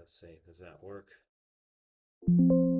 Let's see, does that work? Mm.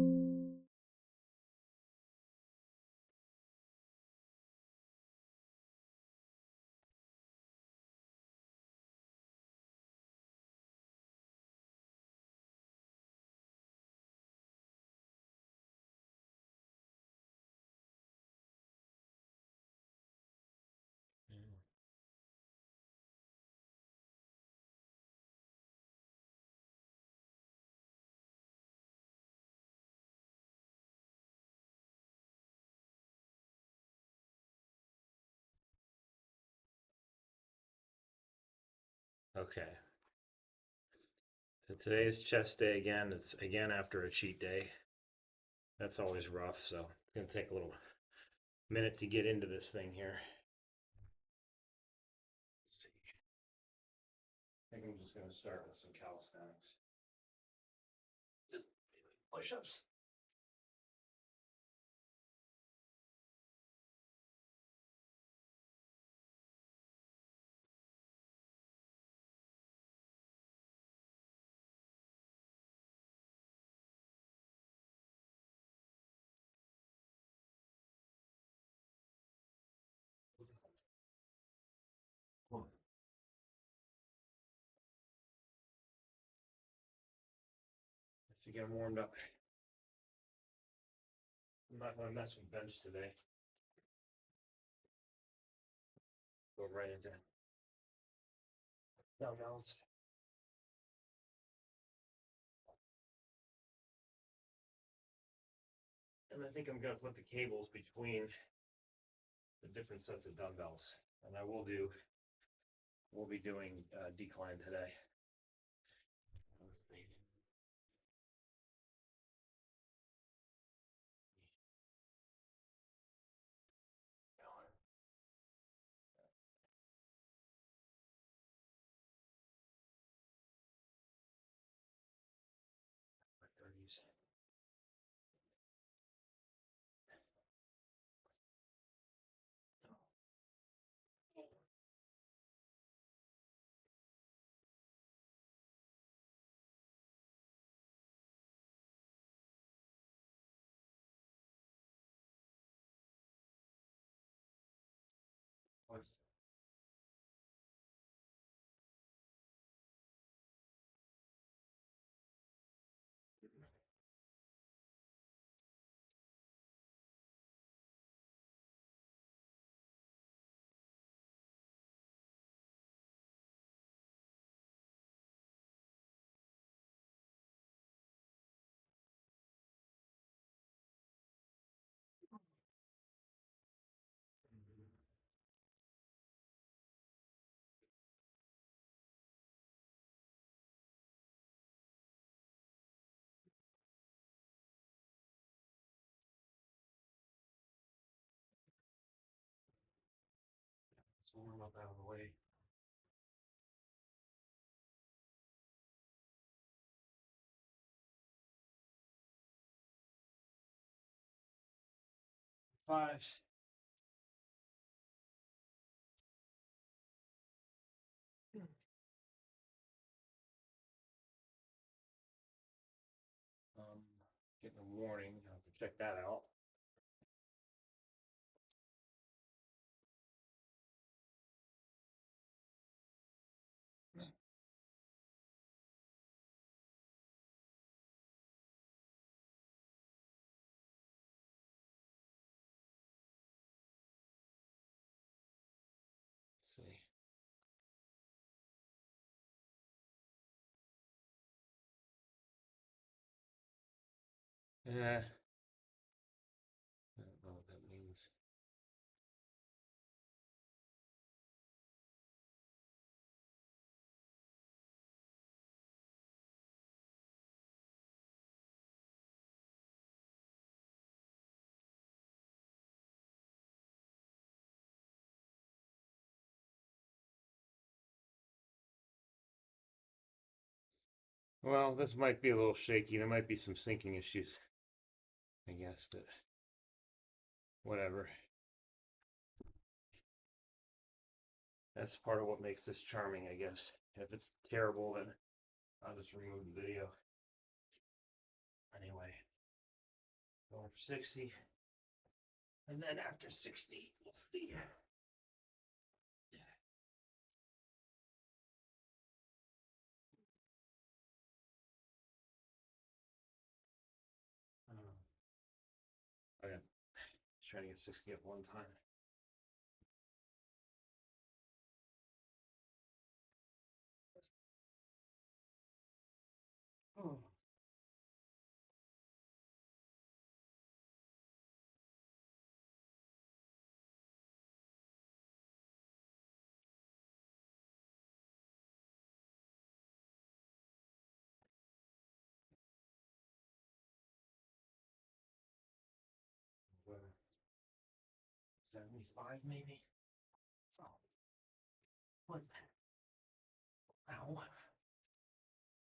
Okay. So today's chest day again. It's again after a cheat day. That's always rough, so it's gonna take a little minute to get into this thing here. Let's see. I think I'm just gonna start with some calisthenics. Just push-ups. Let's get warmed up. I'm not gonna mess with bench today. Go right into dumbbells. And I think I'm gonna put the cables between the different sets of dumbbells. And we'll be doing decline today. Let's see. My 30s. What's warm up out of the way. Five. Um, Getting a warning. I'll have to check that out. Let's see. I don't know what that means. Well, this might be a little shaky. There might be some syncing issues, I guess, but whatever. That's part of what makes this charming, I guess. If it's terrible, then I'll just remove the video. Anyway, going for 60. And then after 60, we'll see. Okay. Just trying to get 60 at one time. Oh. Where? 75 maybe? Oh. What? Ow.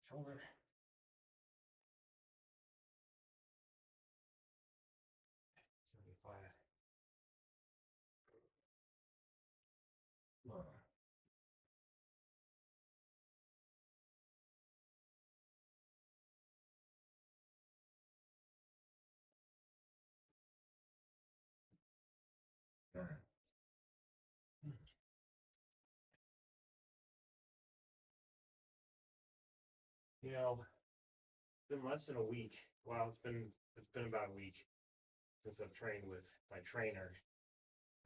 Shoulder. Five. You know, it's been less than a week. Well, it's been about a week since I've trained with my trainer.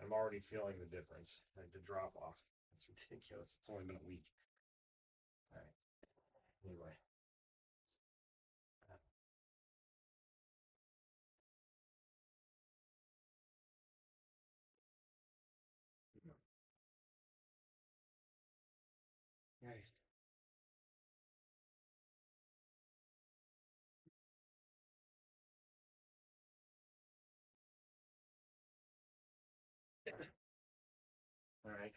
I'm already feeling the difference, like the drop off. It's ridiculous. It's only been a week. All right. Anyway. Nice. All right.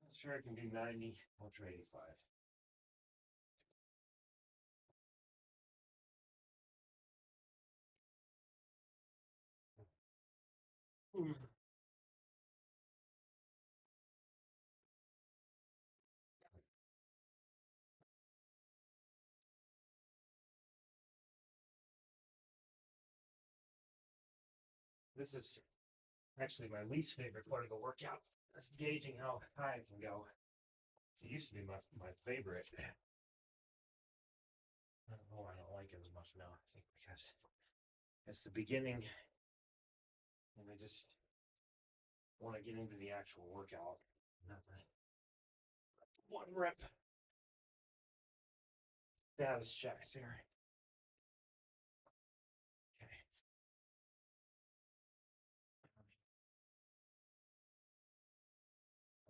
Not sure I can do 90. I'll try 85. This is actually my least favorite part of the workout. That's gauging how high I can go. It used to be my favorite. I don't know why I don't like it as much now. I think because it's the beginning and I just want to get into the actual workout. Not the one rep status checks here. Okay.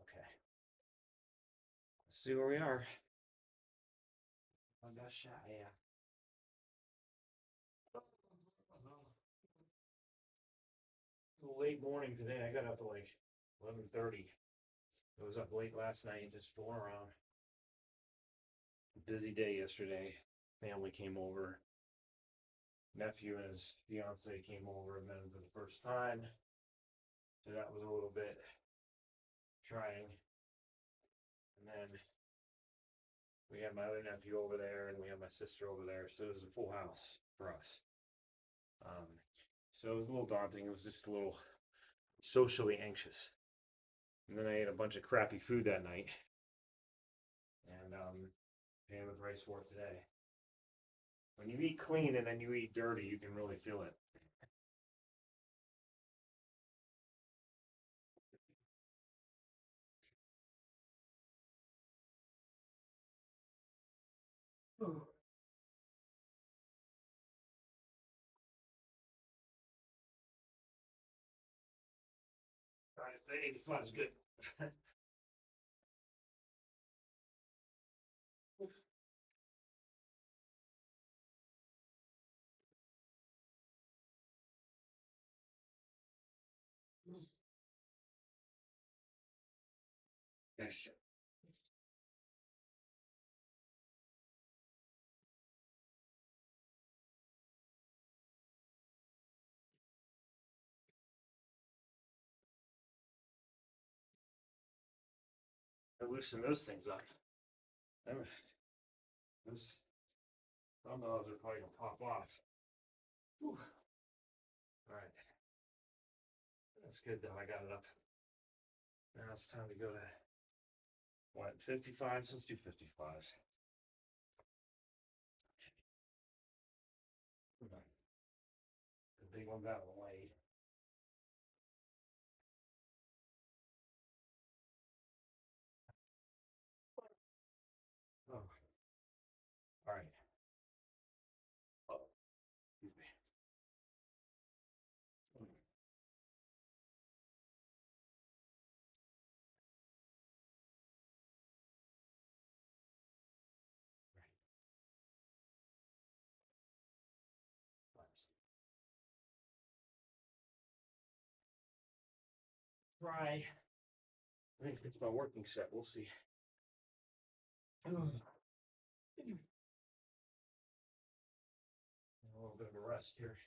Okay. Let's see where we are. My best shot, yeah. It's a late morning today. I got up at like 11:30. I was up late last night just fooling around. Busy day yesterday. Family came over. Nephew and his fiance came over and met him for the first time. So that was a little bit trying. And then we had my other nephew over there and we had my sister over there. So it was a full house for us. Um, so it was a little daunting. It was just a little socially anxious. And then I ate a bunch of crappy food that night. And paying the price for it today. When you eat clean and then you eat dirty, you can really feel it. Oh. The 85 is good. Yes. I loosen those things up. This thumbnails are probably gonna pop off. Whew. All right. That's good though. I got it up. Now it's time to go to what, 55? Let's do 55. Okay. The big one's out of the way. Oh. All right. Oh, excuse me. Try. I think it's my working set. We'll see. A little bit of a rest here.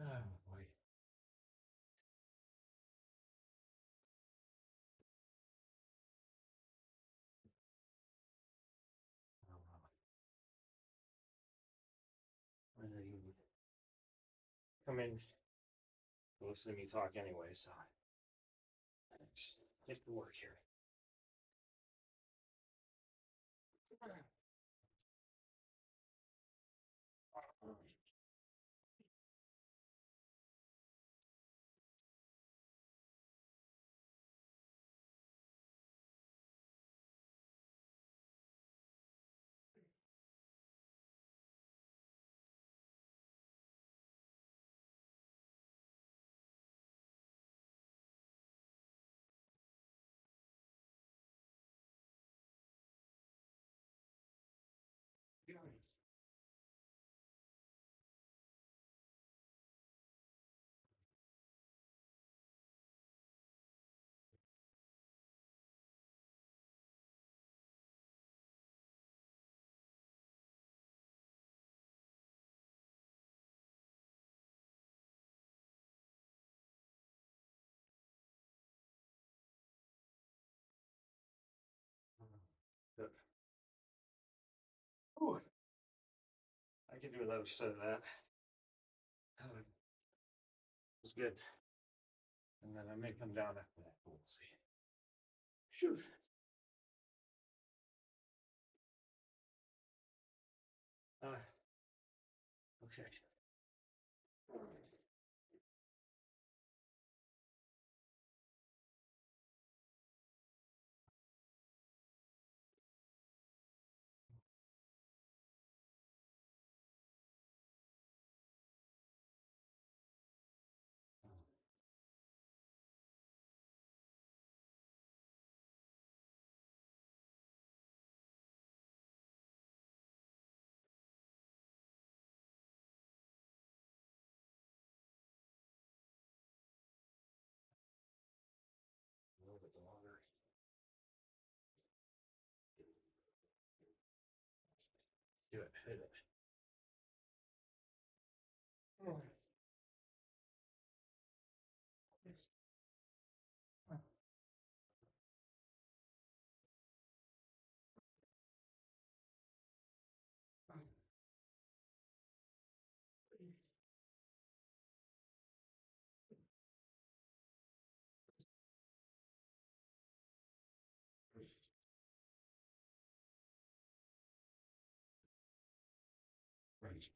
Oh boy. I know you would come in to listen to me talk anyway, so let's get to work here. Good. Whew. I can do another set of that. It's good. And then I may come down after that. We'll see. Shoot. Okay. A little bit longer. Do it. Hit it. Right.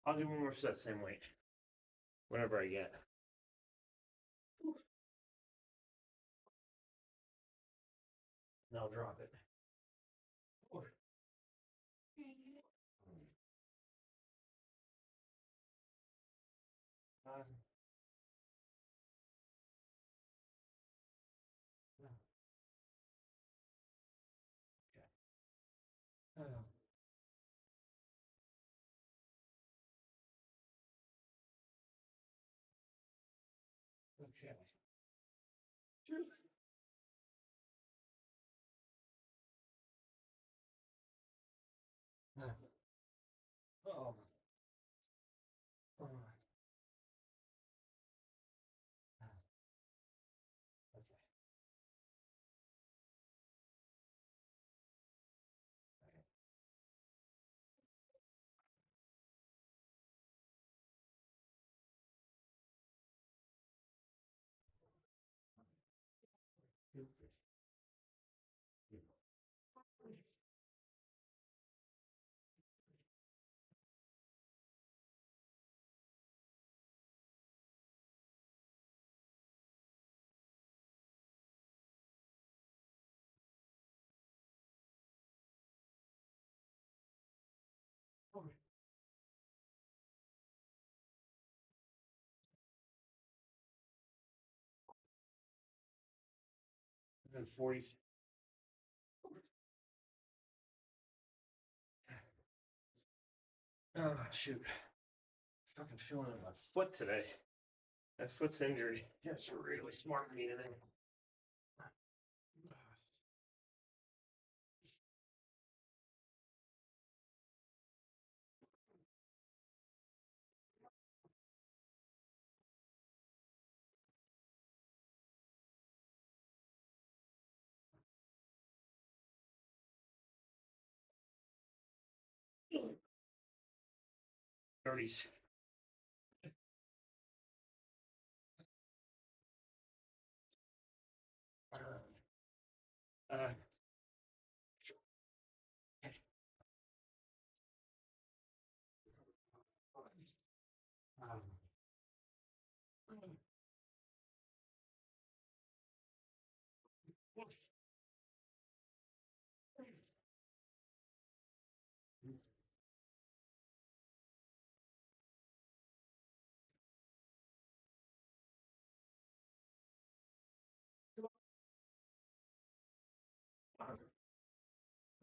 I'll do one more set, same weight. Whatever I get. And I'll drop it. Okay. Oh. Oh. Okay. And 40. Oh, shoot. Fucking feeling it in my foot today. That foot's injured. That's really smart of me today. 30s. Uh,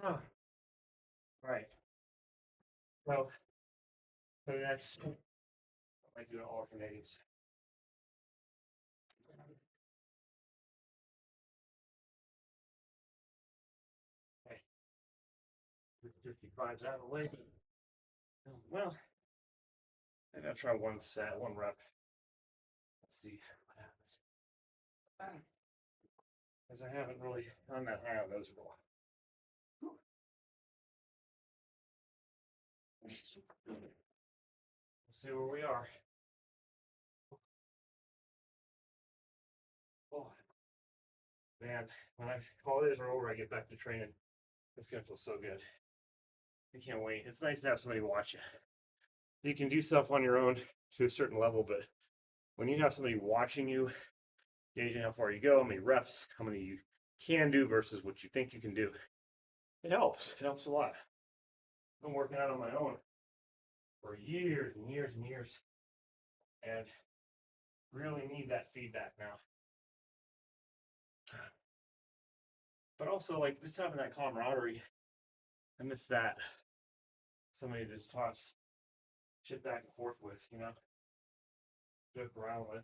oh, right. Well, for the next, I might do an alternating. Okay. 55's out of the way. Well, maybe I'll try one set, one rep. Let's see what happens. Because I haven't really done that high on those before. We'll see where we are. Oh, man, when holidays are over, I get back to training. It's gonna feel so good. I can't wait. It's nice to have somebody watch you. You can do stuff on your own to a certain level, but when you have somebody watching you, gauging how far you go, how many reps, how many you can do versus what you think you can do, it helps. It helps a lot. I've been working out on my own for years and years and years, and really need that feedback now. But also, like, just having that camaraderie, I miss that. Somebody to just toss shit back and forth with, joke around with,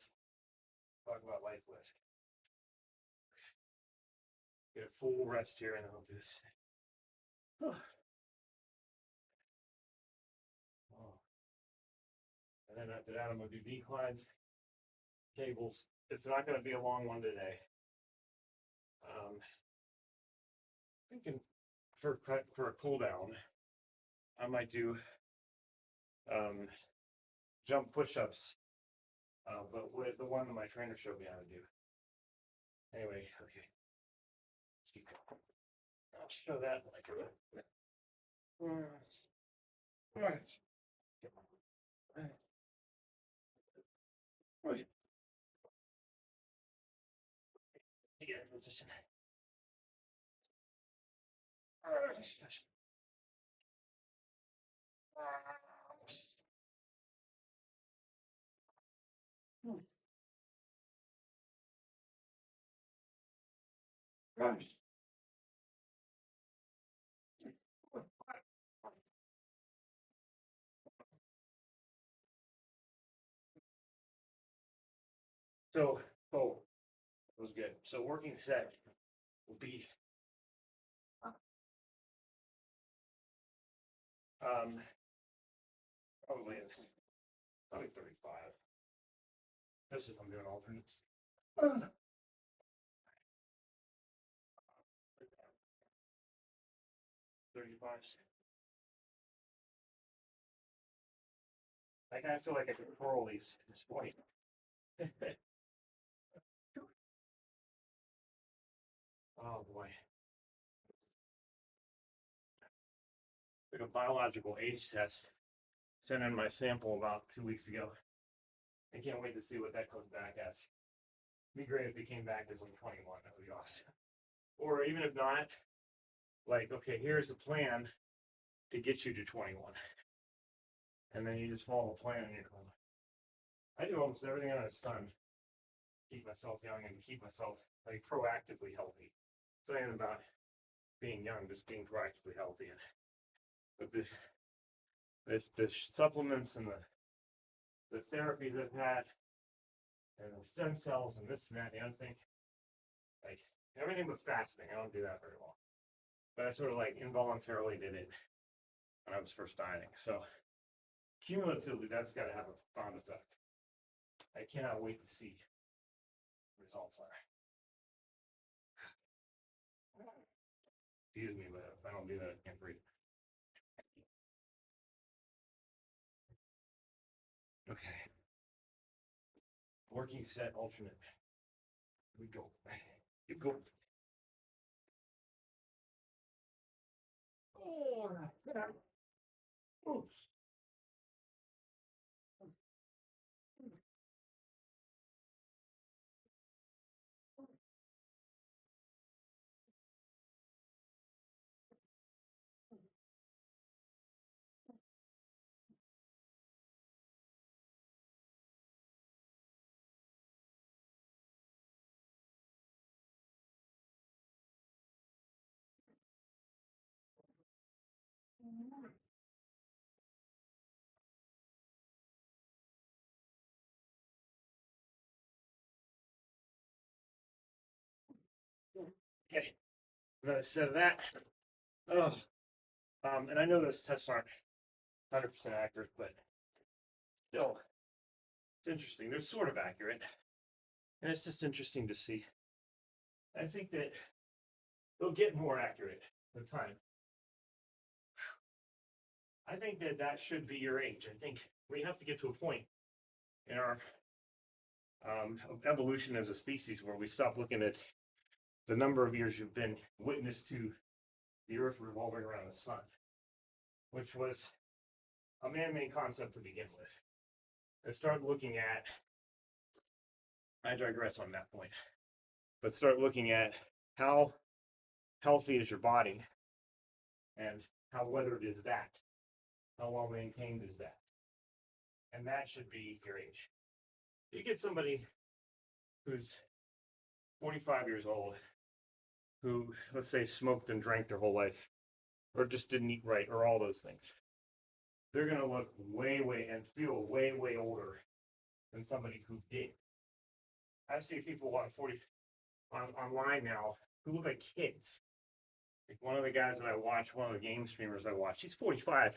talk about life with. Get a full rest here, and then I'll do this. Oh. And then after that, I'm gonna do declines, cables. It's not gonna be a long one today. Thinking for a cool down, I might do jump push-ups, but with the one that my trainer showed me how to do. Anyway, okay. Let's keep going. I'll show that when I do it. All right. Right. Get in position. Right. So, oh, was good. So working set will be probably 35. This if I'm doing alternates. 35. Like I feel like I could curl these at this point. Oh boy. Took a biological age test. Sent in my sample about 2 weeks ago. I can't wait to see what that comes back as. It'd be great if it came back as like 21. That would be awesome. Or even if not, like, okay, here's the plan to get you to 21. And then you just follow the plan and you're going. I do almost everything under the sun. Keep myself young and keep myself like proactively healthy. It's not even about being young, just being proactively healthy. But the supplements and the therapies I've had and the stem cells and this and that and the other thing, like everything but fasting. I don't do that very well. But I sort of like involuntarily did it when I was first dieting. So cumulatively, that's got to have a profound effect. I cannot wait to see what results are. Excuse me, but if I don't do that, I can't breathe. Okay. Working set alternate. Here we go. You go. Oh, oh. Okay. Another set of that. Oh. And I know those tests aren't 100% accurate, but still, it's interesting. They're sort of accurate. And it's just interesting to see. I think that they'll get more accurate with time. I think that that should be your age. I think we have to get to a point in our evolution as a species where we stop looking at the number of years you've been witness to the Earth revolving around the sun, which was a man-made concept to begin with, and start looking at, I digress on that point, but start looking at how healthy is your body and how weathered is that, how well maintained is that, and that should be your age. You get somebody who's 45 years old who, let's say, smoked and drank their whole life, or just didn't eat right, or all those things. They're going to look way and feel way older than somebody who did. I've seen people online now who look like kids. Like one of the guys that I watch, one of the game streamers I watch, he's 45.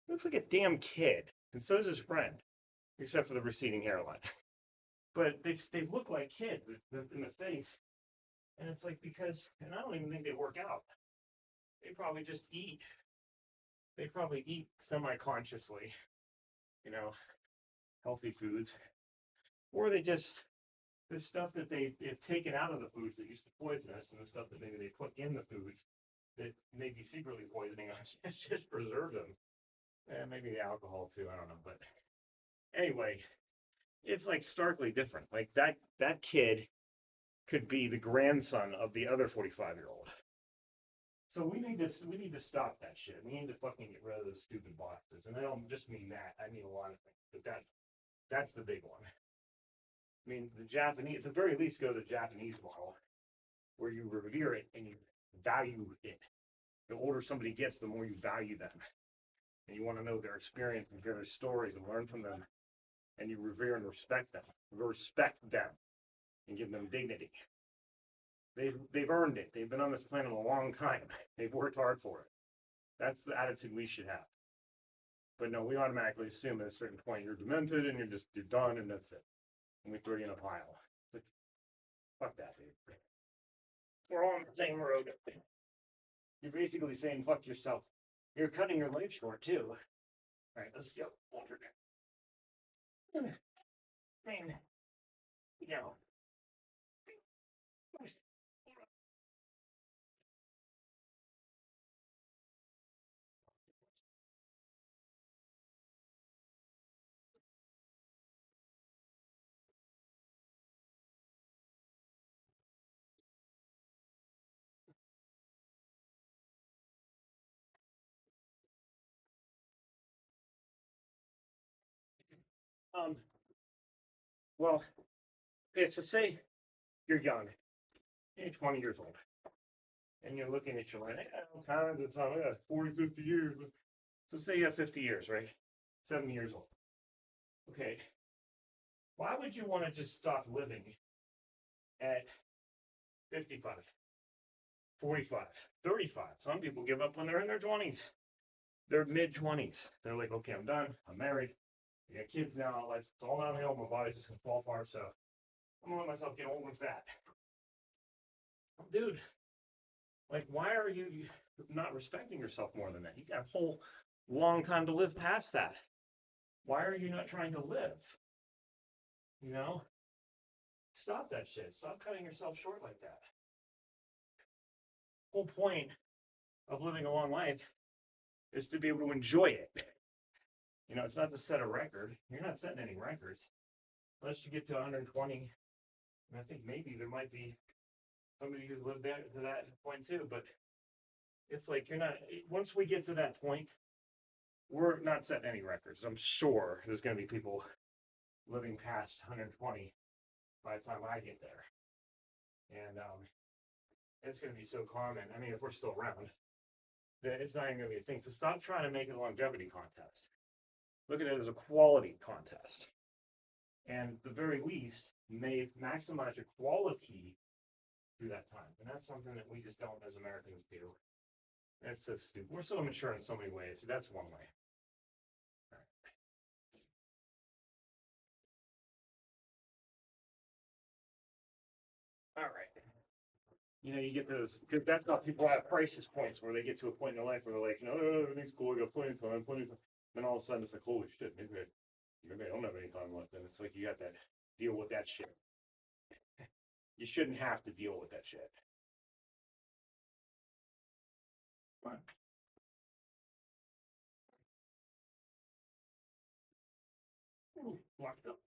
He looks like a damn kid, and so does his friend, except for the receding hairline. But they look like kids in the face, and it's like because, and I don't even think they work out. They probably just eat. They probably eat semi-consciously, you know, healthy foods, or they just the stuff that they've taken out of the foods that used to poison us, and the stuff that maybe they put in the foods that may be secretly poisoning us, just preserve them. And maybe the alcohol too. I don't know, but anyway, it's like starkly different. Like that kid could be the grandson of the other 45-year-old. So we need to stop that shit. We need to fucking get rid of those stupid boxes. And I don't just mean that. I mean a lot of things. But that's the big one. I mean, the Japanese, at the very least, go the Japanese model, where you revere it and you value it. The older somebody gets, the more you value them. And you want to know their experience and hear their stories and learn from them. And you revere and respect them. Respect them and give them dignity. They've earned it. They've been on this planet a long time. They've worked hard for it. That's the attitude we should have. But no, we automatically assume at a certain point you're demented and you're done and that's it. And we throw you in a pile. Like, fuck that, dude. We're all on the same road. You're basically saying fuck yourself. You're cutting your life short too. All right, let's go. Water. Man, you know. Um, well, okay, so say you're young, you're 20 years old, and you're looking at your life, time to time, yeah, 40, 50 years. So say you have 50 years, right? 70 years old. Okay, why would you want to just stop living at 55, 45, 35? Some people give up when they're in their 20s, their mid 20s. They're like, okay, I'm done. I'm married. I got kids now. Life's all downhill. My body's just gonna fall apart. So I'm gonna let myself get old and fat. Dude, like, why are you not respecting yourself more than that? You got a whole long time to live past that. Why are you not trying to live? You know? Stop that shit. Stop cutting yourself short like that. Whole point of living a long life is to be able to enjoy it. You know, it's not to set a record. You're not setting any records. Unless you get to 120. And I think maybe there might be somebody who's lived there to that point too. But it's like you're not, once we get to that point, we're not setting any records. I'm sure there's going to be people living past 120 by the time I get there. And it's going to be so common. I mean, if we're still around, that it's not even going to be a thing. So stop trying to make it a longevity contest. Look at it as a quality contest. And at the very least, you may maximize your quality through that time. And that's something that we just don't as Americans do. That's so stupid. We're so immature in so many ways. So that's one way. All right. You know, you get those, because that's how people have crisis points where they get to a point in their life where they're like, no, everything's cool, I got plenty of time, plenty of time. Then all of a sudden it's like, holy shit, maybe I don't have any time left. And it's like, you got to deal with that shit. You shouldn't have to deal with that shit. Fine. Locked up.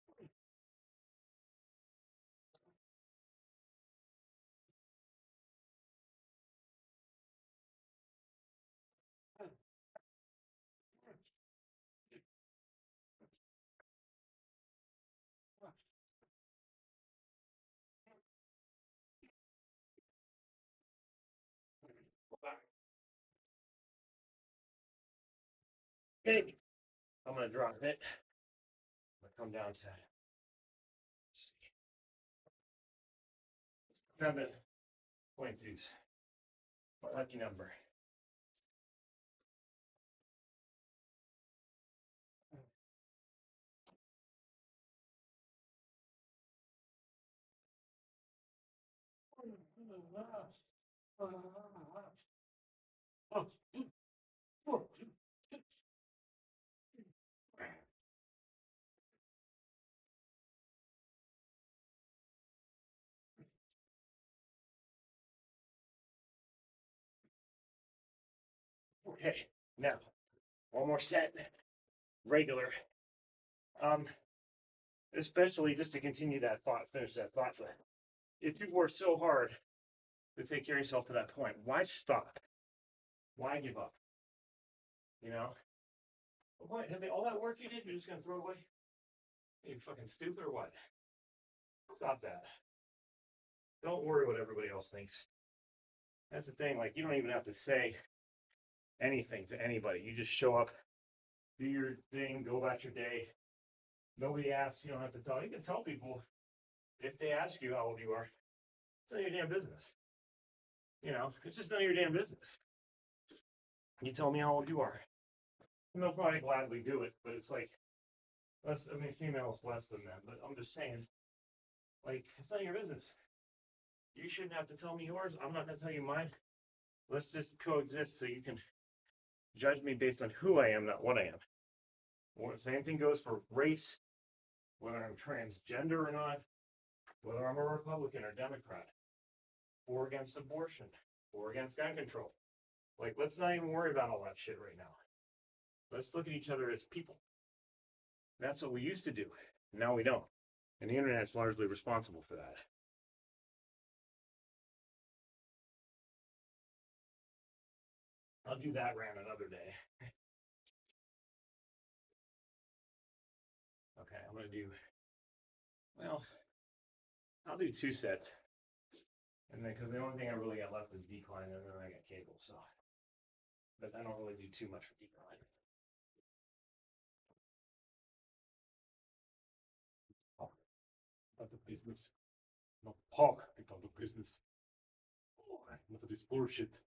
Okay. I'm going to drop it. I'm going to come down to, grab it, point twos. My lucky number. Okay, now one more set, regular. Um, Especially just to continue that thought, finish that thought. If you work so hard to take care of yourself to that point, why stop? Why give up? You know, what have they all that work you did? You're just gonna throw it away? Are you fucking stupid or what? Stop that. Don't worry what everybody else thinks. That's the thing. Like, you don't even have to say anything to anybody. You just show up, do your thing, go about your day. Nobody asks. You don't have to tell. You can tell people if they ask you how old you are. It's none of your damn business. You know, it's just none of your damn business. You tell me how old you are. And they'll probably gladly do it, but it's like, less, I mean, females less than men, but I'm just saying, like, it's none of your business. You shouldn't have to tell me yours. I'm not going to tell you mine. Let's just coexist so you can judge me based on who I am, not what I am. Well, same thing goes for race, whether I'm transgender or not, whether I'm a Republican or Democrat, or against abortion, or against gun control. Like, let's not even worry about all that shit right now. Let's look at each other as people. That's what we used to do. Now we don't. And the internet's largely responsible for that. I'll do that rant another day. Okay, I'm gonna do, well, I'll do 2 sets. And then, because the only thing I really got left is decline, and then I got cable, so. But I don't really do too much for decline. Not the business. Not talk about the business. Not this bullshit.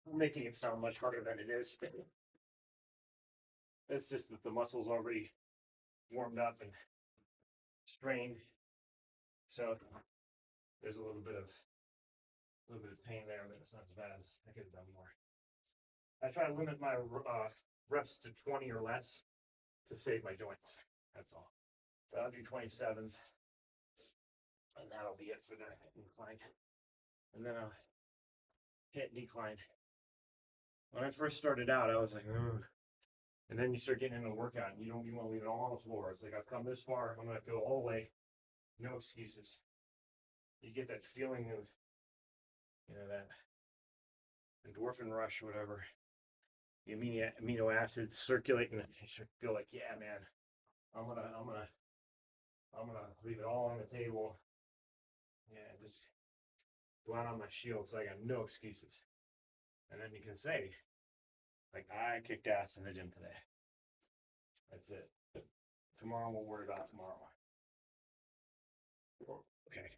I'm making it sound much harder than it is. It's just that the muscle's already warmed up and strained. So there's a little bit of pain there, but it's not as bad as I could have done more. I try to limit my reps to 20 or less to save my joints. That's all. So I'll do 27s, and that'll be it for the incline. And then I'll hit decline. When I first started out, I was like, ugh. And then you start getting into a workout, and you want to leave it all on the floor. It's like, I've come this far, I'm gonna feel all the way. No excuses. You get that feeling of, you know, that endorphin rush or whatever. The amino acids circulating, and you feel like, yeah, man, I'm gonna leave it all on the table. Yeah, just go out on my shield, so I got no excuses. And then you can say, like, I kicked ass in the gym today. That's it. Tomorrow we'll worry about tomorrow. Okay.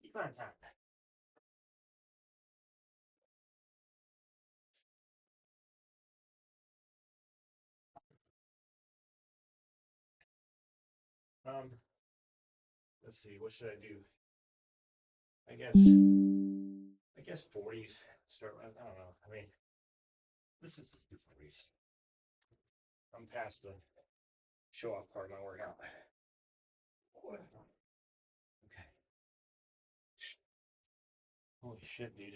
Decline time. Let's see, what should I do? I guess 40s. Start. I don't know. I mean, this is just 40s. I'm past the show off part of my workout. Okay. Holy shit, dude.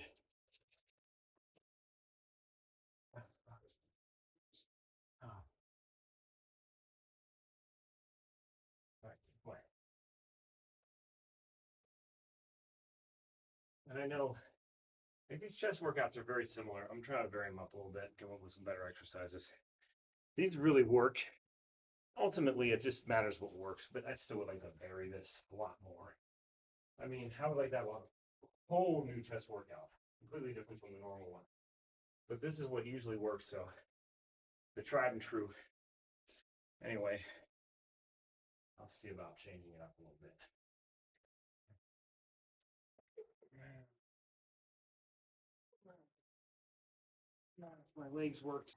Oh. All right, boy. And I know, like, these chest workouts are very similar. I'm trying to vary them up a little bit, come up with some better exercises. These really work ultimately it just matters what works, but I still would like to vary this a lot more. I mean, how would like that one? Whole new chest workout, completely different from the normal one. But this is what usually works, so the tried and true. Anyway, I'll see about changing it up a little bit. Not if my legs worked.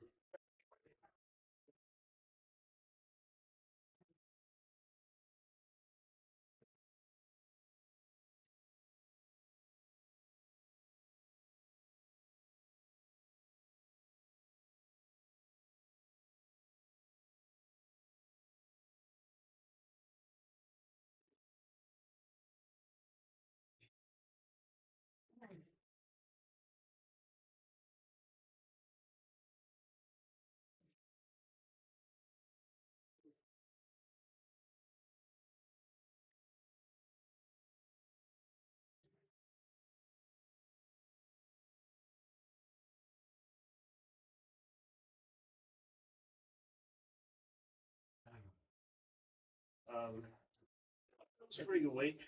It's a pretty good weight.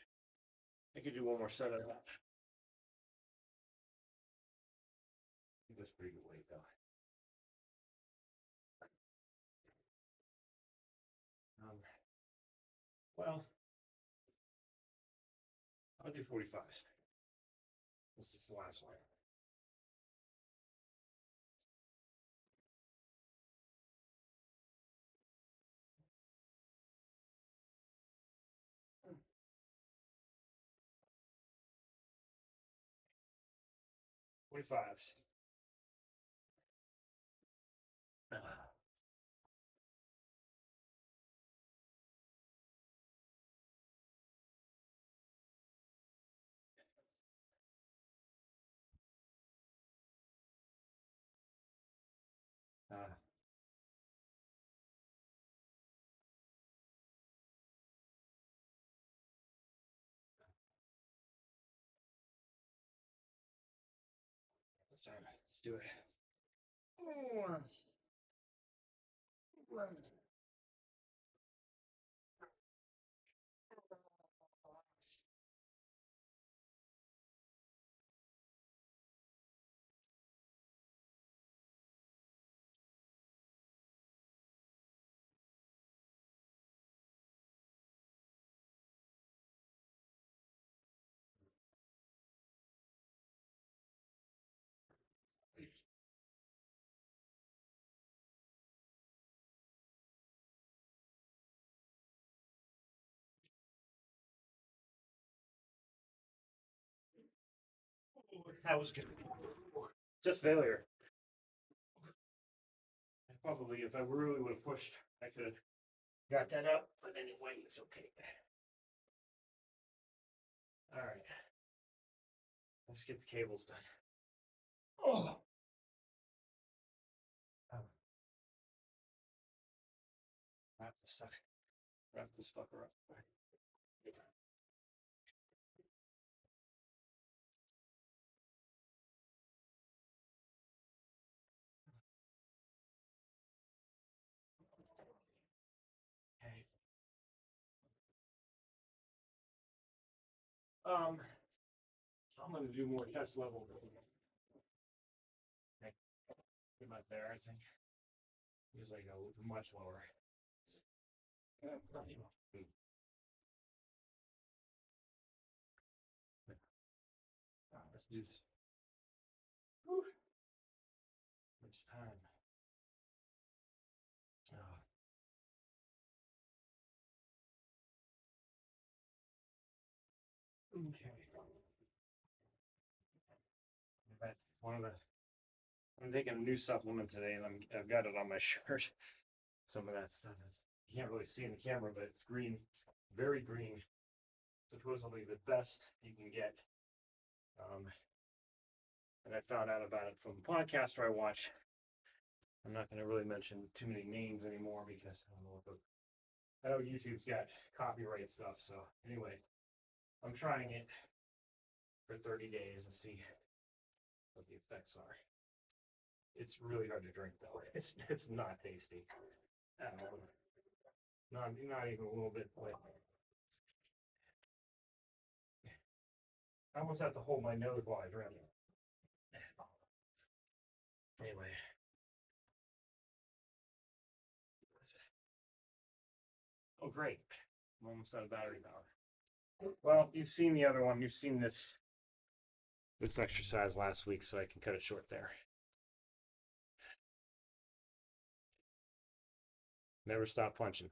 I could do one more set of that. I think that's pretty good weight though. Well, I'll do 45. This is the last one. $45s. Let's do it. That was good. It's a failure. Probably, if I really would have pushed, I could have got that up. But anyway, it's okay. All right. Let's get the cables done. Oh. Wrap this sucker. Wrap this fucker up. Okay. I'm gonna do more test level. Okay. Get about there, I think. Usually I go much lower. Let's do this. It's time. Okay. That's one of the. I'm taking a new supplement today, and I've got it on my shirt. Some of that stuff is you can't really see in the camera, but it's green, very green. Supposedly the best you can get. And I found out about it from a podcaster I watch. I'm not going to really mention too many names anymore because I don't know what the. I know YouTube's got copyright stuff. So anyway, I'm trying it for 30 days and see what the effects are. It's really hard to drink though. It's not tasty at all. Not even a little bit like. I almost have to hold my nose while I drink. Anyway. Oh, great. I'm almost out of battery power. Well, you've seen the other one. You've seen this exercise last week, so I can cut it short there. Never stop punching.